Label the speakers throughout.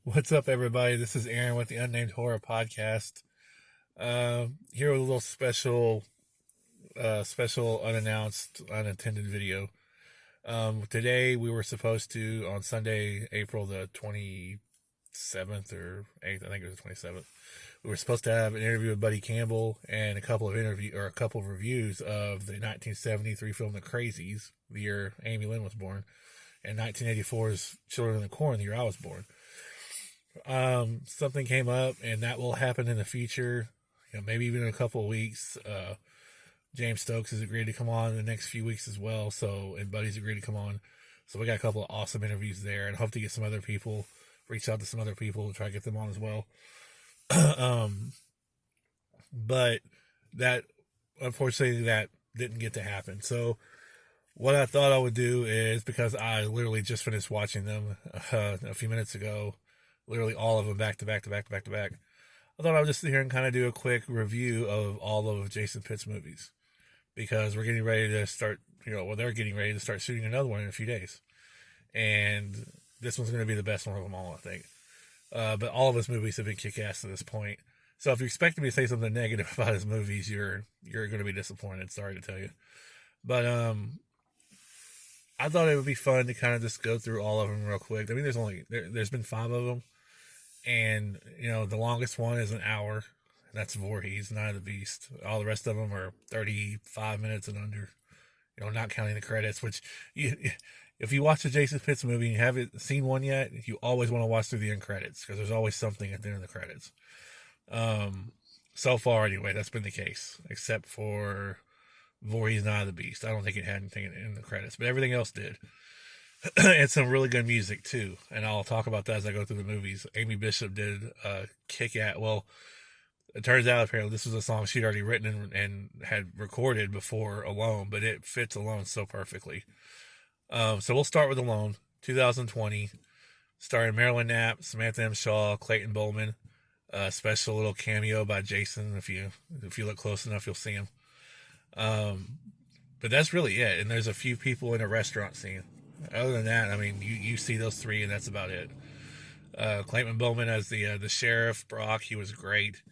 Speaker 1: What's up, everybody? This is Aaron with the Unnamed Horror Podcast. Here with a little special unannounced, unattended video. Today we were supposed to, on Sunday, April the 27th or 8th, I think it was the 27th, we were supposed to have an interview with Buddy Campbell and a couple of reviews of the 1973 film The Crazies, the year Amy Lynn was born, and 1984's Children of the Corn, the year I was born. Something came up, and that will happen in the future. Maybe even in a couple of weeks. James Stokes has agreed to come on in the next few weeks as well. And Buddy's agreed to come on. So we got a couple of awesome interviews there, and hope to get some other people, reach out to some other people to try to get them on as well. But that, unfortunately, that didn't get to happen. So what I thought I would do is, because I literally just finished watching them a few minutes ago, literally all of them back to back to back to back to back, I thought I would just sit here and kind of do a quick review of all of Jason Pitt's movies, because we're getting ready to start, they're getting ready to start shooting another one in a few days. And this one's going to be the best one of them all, I think. But all of his movies have been kick-ass to this point. So if you expect me to say something negative about his movies, you're going to be disappointed. Sorry to tell you. But I thought it would be fun to kind of just go through all of them real quick. I mean, there's been 5 of them. And, the longest one is an hour. That's Vorhees, Night of the Beast. All the rest of them are 35 minutes and under, not counting the credits, which if you watch a Jason Pitts movie and you haven't seen one yet, you always want to watch through the end credits, because there's always something at the end of the credits. So far, anyway, that's been the case, except for Vorhees, Night of the Beast. I don't think it had anything in the credits, but everything else did. And some really good music too, and I'll talk about that as I go through the movies. Amy Bishop did it turns out apparently this was a song she'd already written and had recorded before Alone, but it fits Alone so perfectly. So we'll start with Alone, 2020, starring Marilyn Knapp, Samantha M. Shaw, Clayton Bowman. Special little cameo by Jason. If you look close enough, you'll see him. But that's really it. And there's a few people in a restaurant scene. Other than that, I mean, you see those 3, and that's about it. Clayton Bowman as the sheriff, Brock, he was great.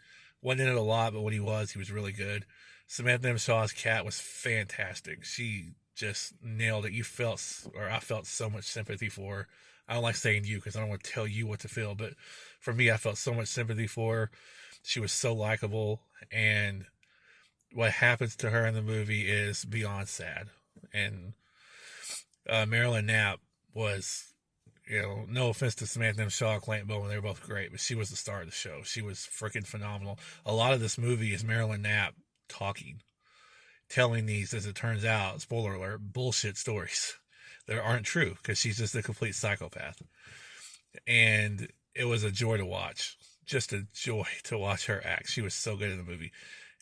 Speaker 1: Wasn't in it a lot, but when he was really good. Samantha M. Shaw's cat was fantastic. She just nailed it. I felt so much sympathy for her. I don't like saying you, because I don't want to tell you what to feel, but for me, I felt so much sympathy for her. She was so likable, and what happens to her in the movie is beyond sad. And Marilyn Knapp was, no offense to Samantha M. Shaw, Clayton Bowman, they were both great, but she was the star of the show. She was freaking phenomenal. A lot of this movie is Marilyn Knapp talking, telling these, as it turns out, spoiler alert, bullshit stories that aren't true, because she's just a complete psychopath. And it was a joy to watch. Just a joy to watch her act. She was so good in the movie.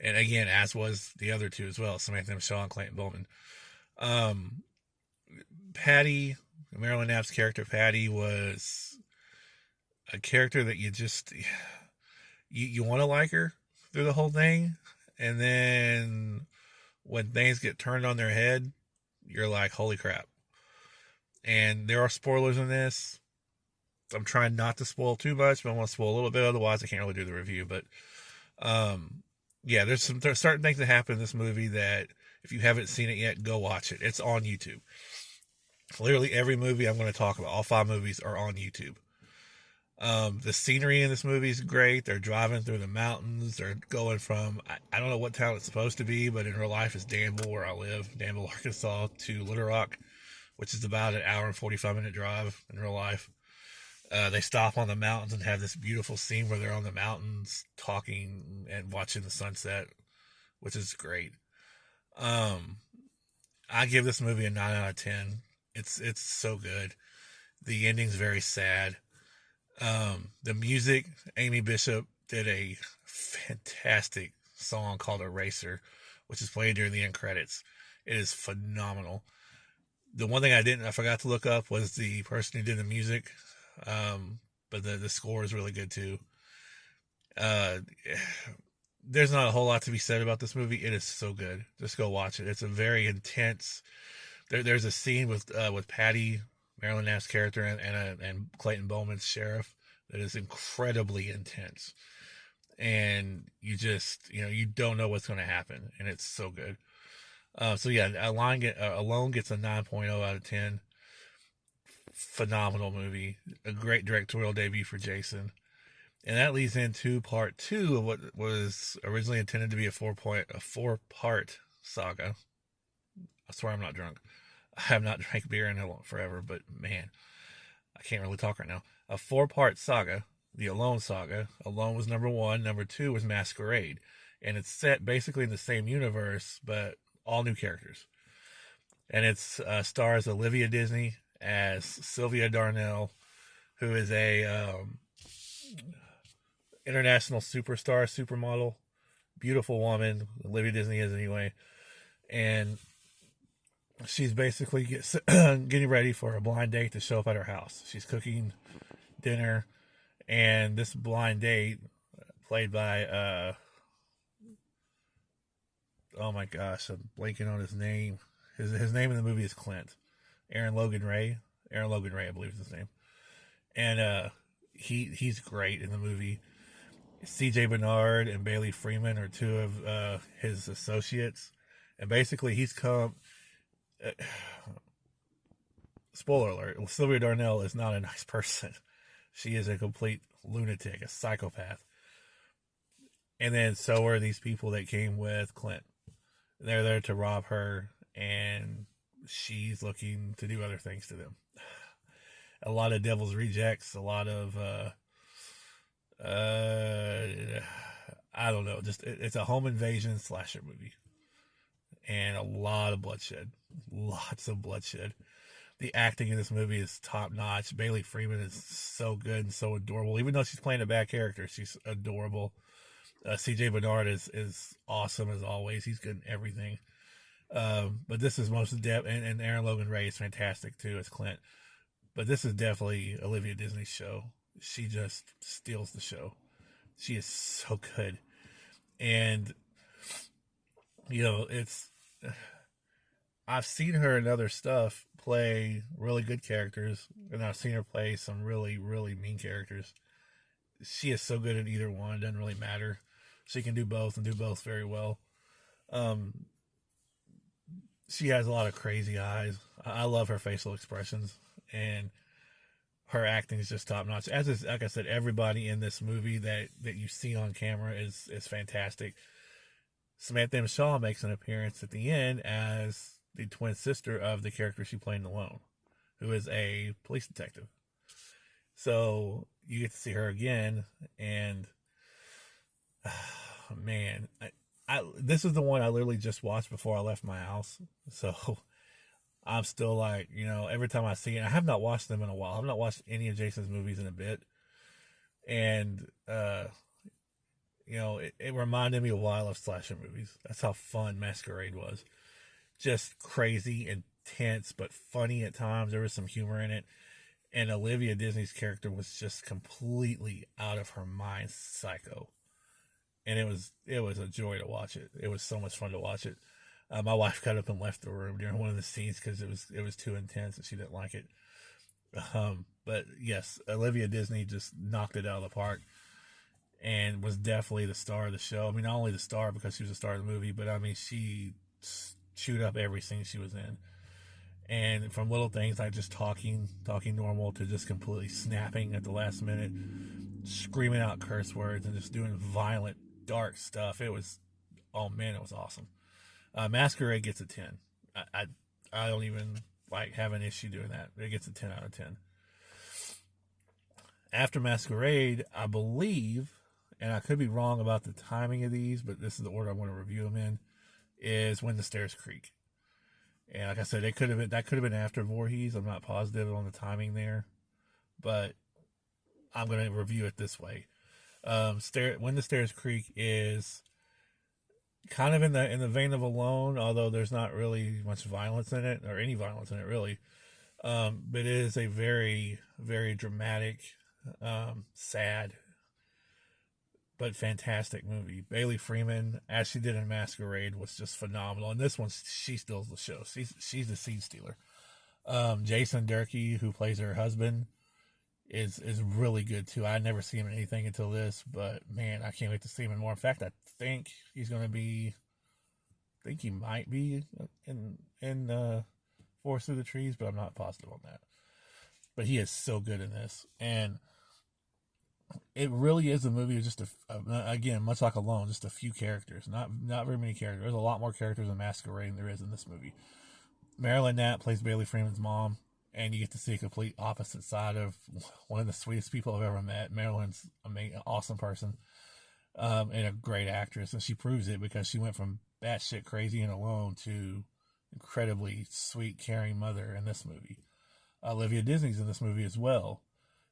Speaker 1: And again, as was the other 2 as well, Samantha M. Shaw and Clayton Bowman. Patty, Marilyn Knapp's character Patty, was a character that you want to like her through the whole thing, and then when things get turned on their head, you're like, holy crap. And there are spoilers in this. I'm trying not to spoil too much, but I want to spoil a little bit, otherwise I can't really do the review. But there's certain things that happen in this movie that, if you haven't seen it yet, go watch it. It's on YouTube. Literally every movie I'm going to talk about, all 5 movies, are on YouTube. The scenery in this movie is great. They're driving through the mountains. They're going from, I don't know what town it's supposed to be, but in real life it's Danville, where I live, Danville, Arkansas, to Little Rock, which is about an hour and 45-minute drive in real life. They stop on the mountains and have this beautiful scene where they're on the mountains talking and watching the sunset, which is great. I give this movie a 9 out of 10. It's so good. The ending's very sad. The music, Amy Bishop did a fantastic song called Eraser, which is played during the end credits. It is phenomenal. The one thing I forgot to look up was the person who did the music. But the score is really good too. There's not a whole lot to be said about this movie. It is so good. Just go watch it. It's a very intense. There's a scene with Patty, Marilyn Knapp's character, and Clayton Bowman's sheriff, that is incredibly intense, and you just you don't know what's going to happen, and it's so good. So yeah, Alone gets a 9.0 out of 10. Phenomenal movie, a great directorial debut for Jason, and that leads into part two of what was originally intended to be a four-part saga. I swear I'm not drunk. I have not drank beer in forever, but man, I can't really talk right now. A four-part saga, the Alone saga. Alone was number one. Number two was Masquerade, and it's set basically in the same universe, but all new characters. And it's stars Olivia Disney as Sylvia Darnell, who is a international superstar, supermodel, beautiful woman. Olivia Disney is anyway, and she's basically getting ready for a blind date to show up at her house. She's cooking dinner, and this blind date, played by oh my gosh, I'm blanking on his name. His name in the movie is Clint. Aaron Logan Ray, I believe is his name. And he's great in the movie. C.J. Bernard and Bailey Freeman are two of his associates, and basically he's come. Spoiler alert: Sylvia Darnell is not a nice person. She is a complete lunatic, a psychopath. And then so are these people that came with Clint. They're there to rob her, and she's looking to do other things to them. A lot of Devil's Rejects, a lot of I don't know, just it's a home invasion slasher movie, and a lot of bloodshed, lots of bloodshed. The acting in this movie is top notch. Bailey Freeman is so good and so adorable, even though she's playing a bad character. She's adorable. C.J. Bernard is awesome as always. He's good in everything. But this is most of depth, and Aaron Logan Ray is fantastic too as Clint. But this is definitely Olivia Disney's show. She just steals the show. She is so good. And, I've seen her in other stuff play really good characters, and I've seen her play some really, really mean characters. She is so good at either one. It doesn't really matter. She can do both and do both very well. She has a lot of crazy eyes. I love her facial expressions, and her acting is just top notch. As is, like I said, everybody in this movie that you see on camera is fantastic. Samantha M. Shaw makes an appearance at the end as the twin sister of the character she played in Alone, who is a police detective. So you get to see her again, and man, this is the one I literally just watched before I left my house. So I'm still like, every time I see it, I have not watched them in a while. I've not watched any of Jason's movies in a bit. And, it reminded me of why I love slasher movies. That's how fun Masquerade was. Just crazy, intense, but funny at times. There was some humor in it. And Olivia Disney's character was just completely out of her mind, psycho. And it was a joy to watch it. It was so much fun to watch it. My wife got up and left the room during one of the scenes because it was too intense and she didn't like it. But yes, Olivia Disney just knocked it out of the park and was definitely the star of the show. I mean, not only the star because she was the star of the movie, but I mean, she chewed up every scene she was in. And from little things like just talking normal to just completely snapping at the last minute, screaming out curse words and just doing violent, dark stuff. It was awesome. Masquerade gets a 10. I don't even have an issue doing that. It gets a 10 out of 10. After Masquerade, I believe, and I could be wrong about the timing of these, but this is the order I want to review them in, is When the Stairs Creak. And like I said, that could have been after Vorhees. I'm not positive on the timing there, but I'm going to review it this way. When the Stairs Creak is kind of in the vein of Alone, although there's not really much violence in it, or any violence in it really. But it is a very, very dramatic, sad, but fantastic movie. Bailey Freeman, as she did in Masquerade, was just phenomenal. And this one, she steals the show. She's the scene stealer. Jason Durkee, who plays her husband, is really good too. I never see him in anything until this, but man, I can't wait to see him in more. In fact, I think he's going to be. I think he might be in Forest Through the Trees, but I'm not positive on that. But he is so good in this, and it really is a movie of just again, much like Alone, just a few characters, not very many characters. There's a lot more characters in Masquerade than there is in this movie. Marilyn Knapp plays Bailey Freeman's mom, and you get to see a complete opposite side of one of the sweetest people I've ever met. Marilyn's an awesome person, and a great actress, and she proves it because she went from batshit crazy and Alone to incredibly sweet, caring mother in this movie. Olivia Disney's in this movie as well,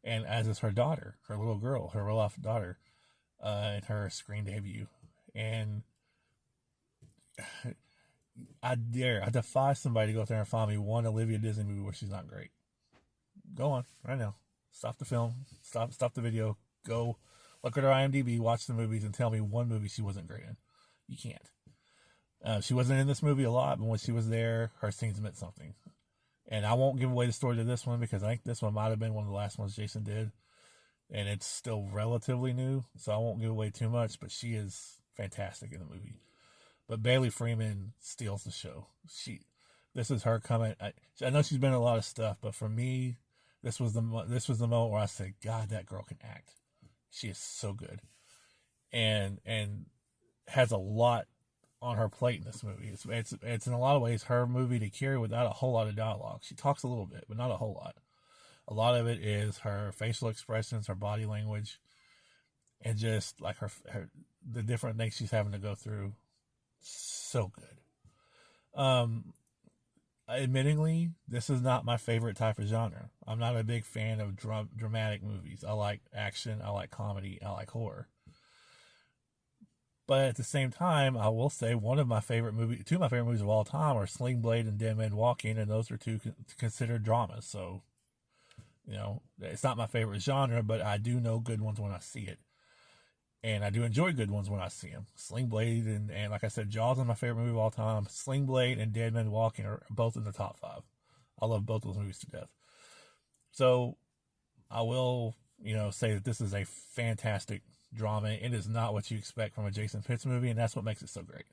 Speaker 1: and as is her daughter, her little girl, her real-life daughter, in her screen debut. And I defy somebody to go out there and find me one Olivia Disney movie where she's not great. Go on, right now. Stop the film. Stop the video. Go look at her IMDb, watch the movies, and tell me one movie she wasn't great in. You can't. She wasn't in this movie a lot, but when she was there, her scenes meant something. And I won't give away the story to this one because I think this one might have been one of the last ones Jason did. And it's still relatively new, so I won't give away too much, but she is fantastic in the movie. But Bailey Freeman steals the show. This is her coming. I know she's been in a lot of stuff, but for me, this was the moment where I said, God, that girl can act. She is so good. And has a lot on her plate in this movie. It's in a lot of ways her movie to carry without a whole lot of dialogue. She talks a little bit, but not a whole lot. A lot of it is her facial expressions, her body language, and just like her the different things she's having to go through. So good. Admittingly, this is not my favorite type of genre. I'm not a big fan of dramatic movies. I like action, I like comedy, I like horror. But at the same time, I will say two of my favorite movies of all time are Sling Blade and Dead Men Walking, and those are two considered dramas. So, it's not my favorite genre, but I do know good ones when I see it. And I do enjoy good ones when I see them. Sling Blade and like I said, Jaws is my favorite movie of all time. Sling Blade and Dead Men Walking are both in the top 5. I love both those movies to death. So I will, say that this is a fantastic drama. It is not what you expect from a Jason Pitts movie, and that's what makes it so great.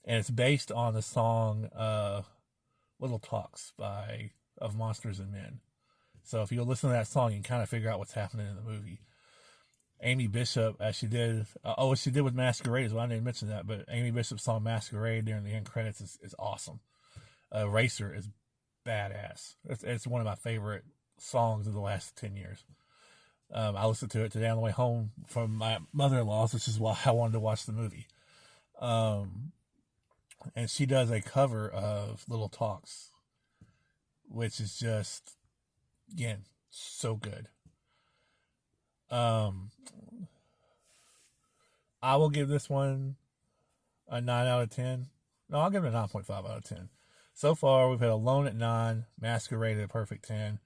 Speaker 1: And it's based on the song Little Talks of Monsters and Men. So if you listen to that song, you can kind of figure out what's happening in the movie. Amy Bishop, as she did with Masquerade as well. I didn't mention that, but Amy Bishop's song Masquerade during the end credits is awesome. Racer is badass. It's one of my favorite songs of the last 10 years. I listened to it today on the way home from my mother-in-law's, which is why I wanted to watch the movie. And she does a cover of Little Talks, which is just, again, so good. I will give this one a 9 out of 10. No, I'll give it a 9.5 out of 10. So far, we've had Alone at 9, Masquerade at a perfect 10,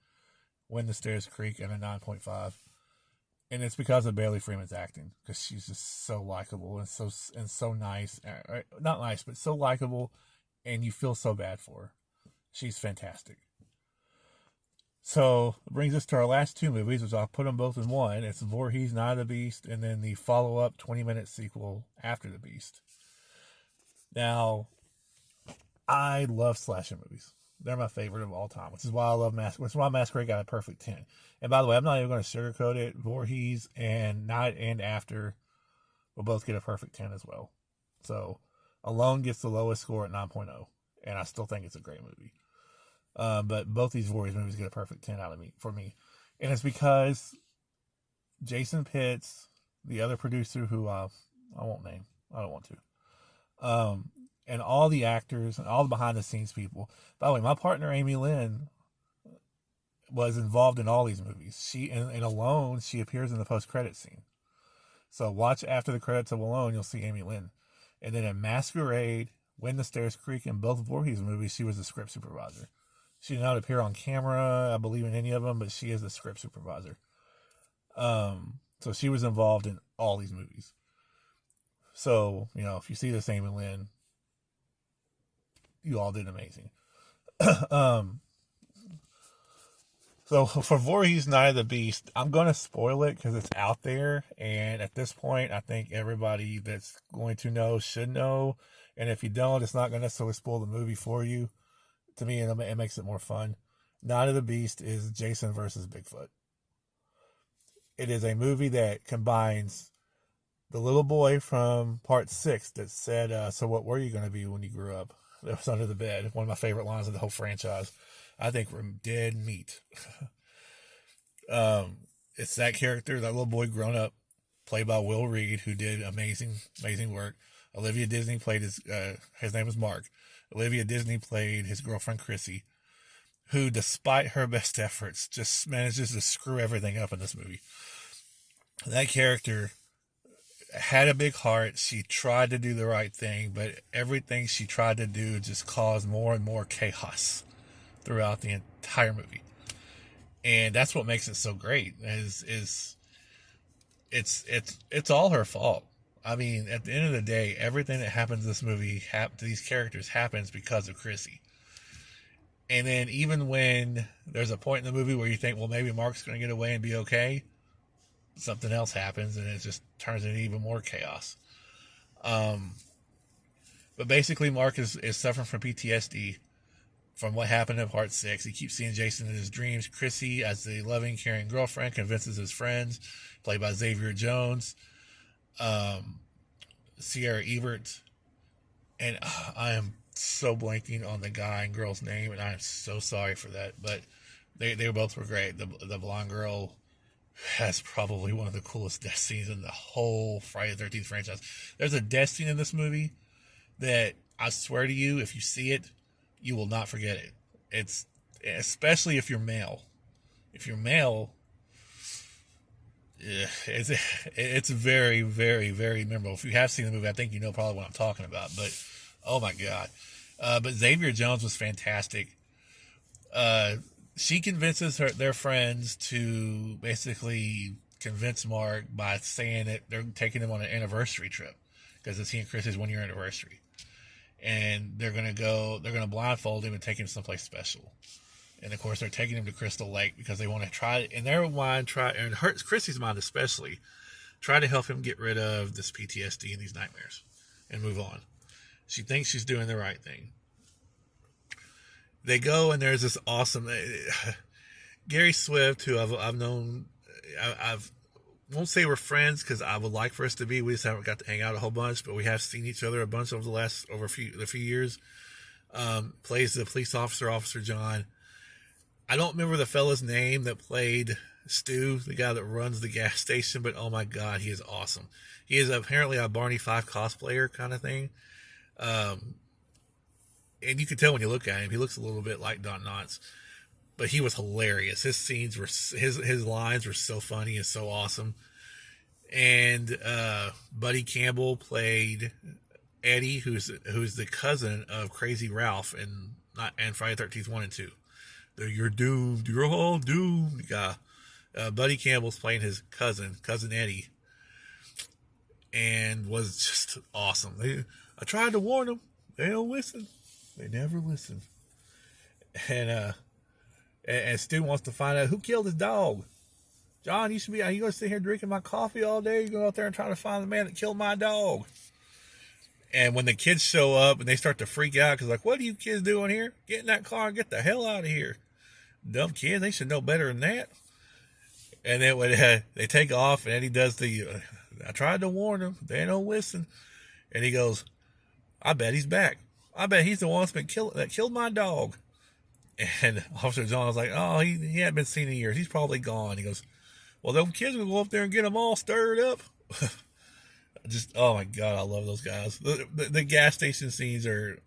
Speaker 1: When the Stairs Creak at a 9.5. And it's because of Bailey Freeman's acting, because she's just so likable and so nice. Not nice, but so likable, and you feel so bad for her. She's fantastic. So it brings us to our last two movies, which I'll put them both in one. It's Vorhees, Night of the Beast, and then the follow-up 20-minute sequel, After the Beast. Now, I love slasher movies. They're my favorite of all time, which is why I love which is why Masquerade got a perfect 10. And by the way, I'm not even going to sugarcoat it. Voorhees and Night and After will both get a perfect 10 as well. So Alone gets the lowest score at 9.0, and I still think it's a great movie. But both these Voorhees movies get a perfect 10 for me. And it's because Jason Pitts, the other producer who I won't name, I don't want to, and all the actors and all the behind the scenes people. By the way, my partner Amy Lynn was involved in all these movies. She in Alone, she appears in the post credit scene. So watch after the credits of Alone, you'll see Amy Lynn. And then in Masquerade, When the Stairs Creak, and both Voorhees movies, she was the script supervisor. She did not appear on camera, I believe, in any of them, but she is the script supervisor. So she was involved in all these movies. So, if you see this Amy Lynn, you all did amazing. So for Voorhees Night of the Beast, I'm going to spoil it because it's out there. And at this point, I think everybody that's going to know should know. And if you don't, it's not going to necessarily spoil the movie for you. To me, it makes it more fun. Night of the Beast is Jason versus Bigfoot. It is a movie that combines the little boy from part 6 that said, so what were you going to be when you grew up? That was under the bed. One of my favorite lines of the whole franchise. I think we're dead meat. It's that character, that little boy grown up, played by Will Reed, who did amazing work. Olivia Disney played his name is Mark. Olivia Disney played his girlfriend Chrissy, who, despite her best efforts, just manages to screw everything up in this movie. That character had a big heart. She tried to do the right thing, but everything she tried to do just caused more and more chaos throughout the entire movie. And that's what makes it so great. Is it's all her fault. I mean, at the end of the day, everything that happens in this movie, to these characters, happens because of Chrissy. And then even when there's a point in the movie where you think, well, maybe Mark's going to get away and be okay, something else happens and it just turns into even more chaos. But basically, Mark is suffering from PTSD from what happened in part 6. He keeps seeing Jason in his dreams. Chrissy, as the loving, caring girlfriend, convinces his friends, played by Xavier Jones, Sierra Ebert, and I am so blanking on the guy and girl's name, and I am so sorry for that. But they both were great. The blonde girl has probably one of the coolest death scenes in the whole Friday the 13th franchise. There's a death scene in this movie that I swear to you, if you see it, you will not forget it. It's especially if you're male. If you're male, it's very, very, very memorable. If you have seen the movie, I think you know probably what I'm talking about. But oh my god! But Xavier Jones was fantastic. She convinces their friends to basically convince Mark by saying that they're taking him on an anniversary trip because it's he and Chris's 1-year anniversary. And they're going to blindfold him and take him someplace special. And of course, they're taking him to Crystal Lake because they want to try, in their mind, and hurts Chrissy's mind especially, try to help him get rid of this PTSD and these nightmares and move on. She thinks she's doing the right thing. They go, and there's this awesome Gary Swift, who I've known, I've won't say we're friends because I would like for us to be. We just haven't got to hang out a whole bunch, but we have seen each other a bunch over the few years. Plays the police officer, Officer John. I don't remember the fella's name that played Stu, the guy that runs the gas station, but oh my god, he is awesome. He is apparently a Barney Fife cosplayer kind of thing. And you can tell when you look at him, he looks a little bit like Don Knotts. But he was hilarious. His scenes were, his lines were so funny and so awesome. And Buddy Campbell played Eddie, who's the cousin of Crazy Ralph and Friday the 13th 1 and 2. You're doomed. You're all doomed. Yeah. Buddy Campbell's playing his cousin Eddie, and was just awesome. I tried to warn them. They don't listen. They never listen. And Stu wants to find out who killed his dog. John, you going to sit here drinking my coffee all day? You go out there and try to find the man that killed my dog. And when the kids show up and they start to freak out, because like, what are you kids doing here? Get in that car and get the hell out of here. Dumb kids, they should know better than that. And then when they take off, and Eddie does I tried to warn them. They don't listen. And he goes, I bet he's back. I bet he's the one that killed my dog. And Officer John was like, oh, he hadn't been seen in years. He's probably gone. He goes, well, them kids will go up there and get them all stirred up. Just, oh my God, I love those guys. The gas station scenes are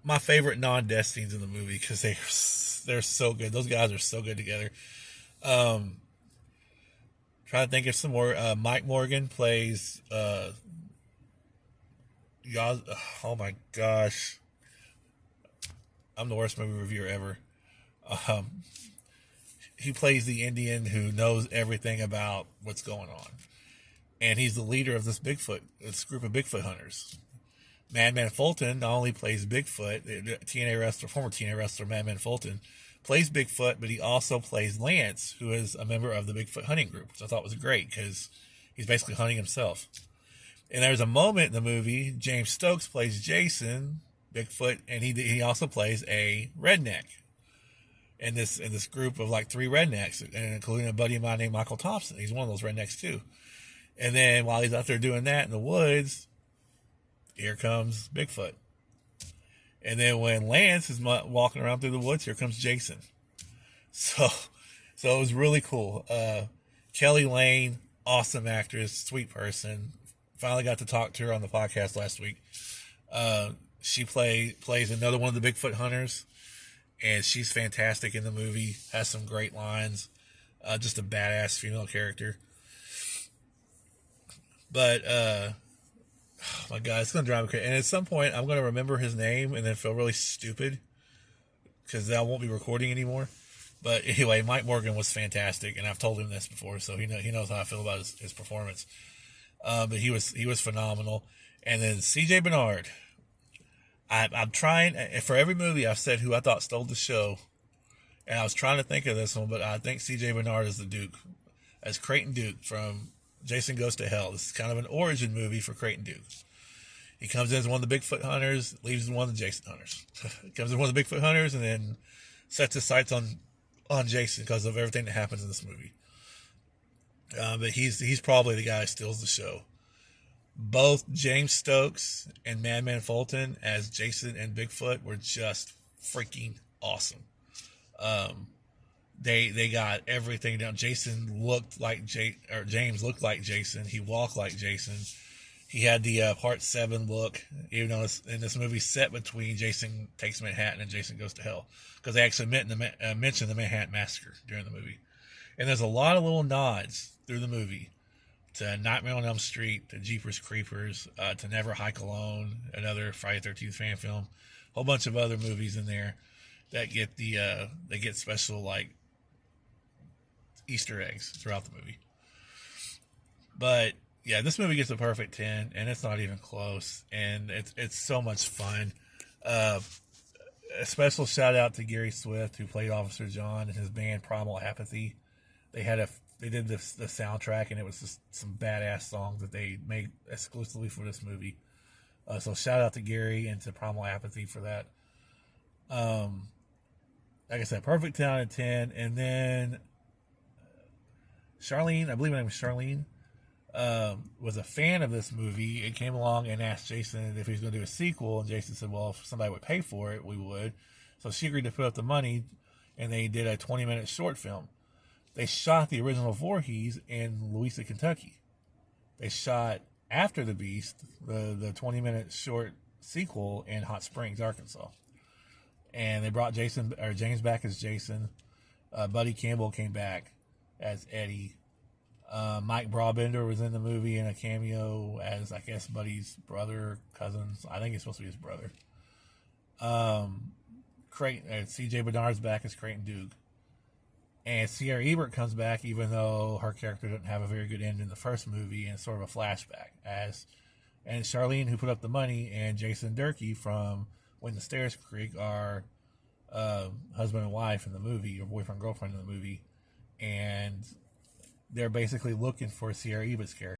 Speaker 1: my favorite non-death scenes in the movie because they're so good. Those guys are so good together. Trying to think of some more. Mike Morgan plays, oh my gosh. I'm the worst movie reviewer ever. He plays the Indian who knows everything about what's going on. And he's the leader of this group of Bigfoot hunters. Madman Fulton not only plays Bigfoot, former TNA wrestler Madman Fulton plays Bigfoot, but he also plays Lance, who is a member of the Bigfoot hunting group, which I thought was great because he's basically hunting himself. And there's a moment in the movie, James Stokes plays Jason, Bigfoot, and he also plays a redneck in this group of like 3 rednecks, and including a buddy of mine named Michael Thompson. He's one of those rednecks too. And then while he's out there doing that in the woods, here comes Bigfoot. And then when Lance is walking around through the woods, here comes Jason. So it was really cool. Kelly Lane, awesome actress, sweet person. Finally got to talk to her on the podcast last week. She plays another one of the Bigfoot hunters, and she's fantastic in the movie. Has some great lines. Just a badass female character. But oh my God, it's gonna drive me crazy. And at some point, I'm gonna remember his name and then feel really stupid because I won't be recording anymore. But anyway, Mike Morgan was fantastic, and I've told him this before, so he knows how I feel about his performance. But he was phenomenal. And then C.J. Bernard. I'm trying, for every movie I've said who I thought stole the show, and I was trying to think of this one, but I think C.J. Bernard is the Duke, as Creighton Duke from Jason Goes to Hell. This is kind of an origin movie for Creighton Duke. He comes in as one of the Bigfoot hunters, leaves as one of the Jason hunters. He comes in one of the Bigfoot hunters, and then sets his sights on Jason because of everything that happens in this movie. But he's probably the guy who steals the show. Both James Stokes and Madman Fulton as Jason and Bigfoot were just freaking awesome. They got everything down. Jason looked like James looked like Jason. He walked like Jason. He had the Part 7 look, even though it's in this movie set between Jason Takes Manhattan and Jason Goes to Hell, because they actually mentioned the Manhattan Massacre during the movie. And there's a lot of little nods through the movie to Nightmare on Elm Street, to Jeepers Creepers, to Never Hike Alone, another Friday the 13th fan film, a whole bunch of other movies in there that get special like Easter eggs throughout the movie. But yeah, this movie gets a perfect 10, and it's not even close, and it's so much fun. A special shout out to Gary Swift, who played Officer John, and his band Primal Apathy. They did the soundtrack, and it was just some badass songs that they made exclusively for this movie. So shout out to Gary and to Primal Apathy for that. Like I said, perfect 10 out of 10. And then Charlene, I believe her name was Charlene, was a fan of this movie and came along and asked Jason if he was going to do a sequel. And Jason said, well, if somebody would pay for it, we would. So she agreed to put up the money, and they did a 20-minute short film. They shot the original Vorhees in Louisa, Kentucky. They shot After the Beast, the 20-minute short sequel, in Hot Springs, Arkansas. And they brought James back as Jason. Buddy Campbell came back as Eddie. Mike Brabender was in the movie in a cameo as, I guess, Buddy's brother, cousins. I think it's supposed to be his brother. C.J. Bernard's back as Creighton Duke. And Sierra Ebert comes back, even though her character didn't have a very good end in the first movie, and sort of a flashback. And Charlene, who put up the money, and Jason Durkee from When the Stairs Creak are husband and wife in the movie, or boyfriend girlfriend in the movie, and they're basically looking for Sierra Ebert's character.